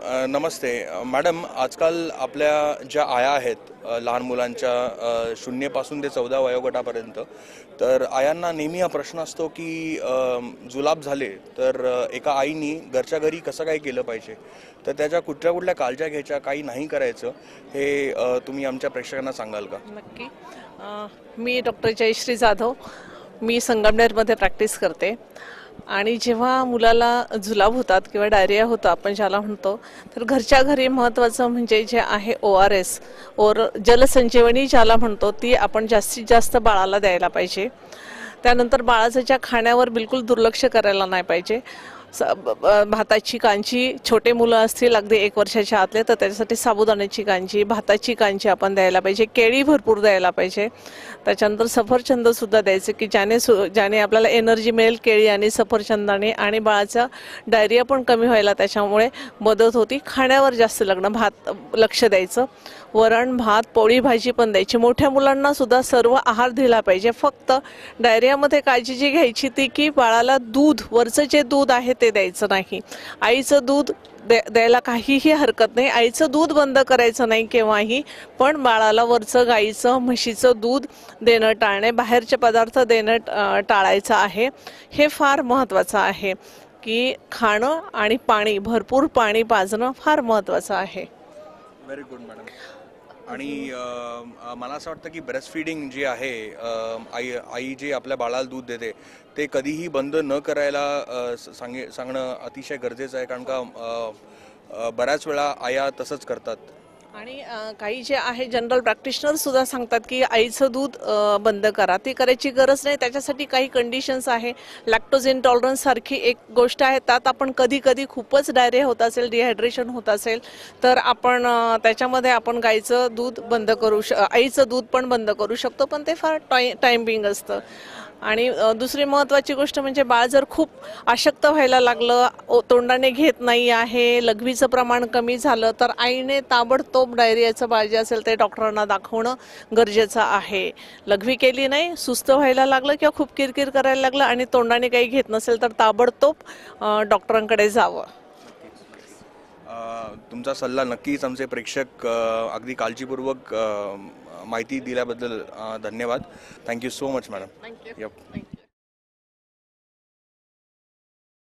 नमस्ते madam, आजकाल आपल्या ज्या आया आहेत लहान मुलांच्या 0 पासून ते 14 वयोगटापर्यंत, तर आयांना नेहमी हा प्रश्न असतो की जुलाब झाले तर एका आईनी घरच्या घरी कसं काय केलं पाहिजे, तर त्याच्या कुठल्या कुठल्या काळज्या घ्यायच्या, काही नाही करायचं, हे तुम्ही आमच्या प्रेक्षकांना सांगाल का? नक्की. मी डॉक्टर जयश्री जाधव, मी संगमनेरमध्ये प्रॅक्टिस करते. आणि जेव्हा मुलाला जुलाब होतात किंवा डायरिया होतो आपण ज्याला म्हणतो, तर घरच्या घरी महत्त्वाचं म्हणजे जे आहे ORS जलसंजीवनी ज्याला म्हणतो, ती आपण जास्तीत जास्त बाळाला द्यायला पाहिजे. त्यानंतर बाळाच्या ज्या खाण्यावर बिलकुल दुर्लक्ष करायला नाही पाहिजे. भाताची कांजी, छोटे मुलं असतील अगदी 1 वर्षाच्या आतले, तर त्याच्यासाठी साबुदाण्याची कांजी, भाताची कांजी आपण द्यायला पाहिजे. केळी भरपूर द्यायला पाहिजे. त्याच्यानंतर सफरचंद सुद्धा द्यायचे की ज्याने आपल्याला एनर्जी मिळेल. केळी आणि सफरचंदाने आणि बाळाचा डायरिया पण कमी व्हायला त्याच्यामुळे मदत होती. खाण्यावर जास्त लक्ष द्यायचं. वरण भात पोळी भाजी पण द्यायची. मोठ्या मुलांना सुद्धा सर्व आहार दिला पाहिजे. फक्त डायरियामध्ये काळजी जी घ्यायची ती की बाळाला दूध, वरचं जे दूध आहे ते द्यायचं नाही. आईचं दूध द्यायला काहीही हरकत नाही. आईचं दूध बंद करायचं नाही केव्हाही, पण बाळाला वरचं गाईचं म्हशीचं दूध देणं टाळणे, बाहेरचे पदार्थ देणं टाळायचं आहे. हे फार महत्त्वाचं आहे की खाणं आणि पाणी, भरपूर पाणी पाजणं फार महत्त्वाचं आहे. Very good madam. आणि मला असं वाटतं की ब्रेस्ट फीडिंग जी आहे, आई जी आपल्या बाळाला दूध देते ते कधीही बंद न करायला सांगणं अतिशय गरजेचं आहे, कारण का बऱ्याच वेळा आया तसंच करतात. आणि काही जे आहे जनरल प्रॅक्टिशनर सुद्धा सांगतात की आईचं दूध बंद करा. ती करायची गरज नाही. त्याच्यासाठी काही कंडिशन्स आहे. लॅक्टोज इंटॉलरन्स सारखी एक गोष्ट आहे. त्यात आपण कधी कधी खूपच डायरिया होत असेल, डिहायड्रेशन होत असेल, तर आपण त्याच्यामध्ये आपण गाईचं दूध बंद आईचं दूध पण बंद करू शकतो, पण ते फार टायमिंग असतं. आणि दुसरी महत्त्वाची गोष्ट म्हणजे बाळ जर खूप अशक्त व्हायला लागलं, तोंडाने घेत नाही आहे, लघवीचं प्रमाण कमी झालं, तर आईने ताबडतोब डायरियाचं बाळ जे असेल ते डॉक्टरांना दाखवणं गरजेचं आहे. लघवी केली नाही, सुस्त व्हायला लागलं किंवा खूप किरकिर करायला लागलं आणि तोंडाने काही घेत नसेल तर ताबडतोब डॉक्टरांकडे जावं. तुमचा सल्ला नक्कीच आमचे प्रेक्षक अगदी काळजीपूर्वक माहिती दिल्याबद्दल धन्यवाद. Thank you so much madam. Thank you.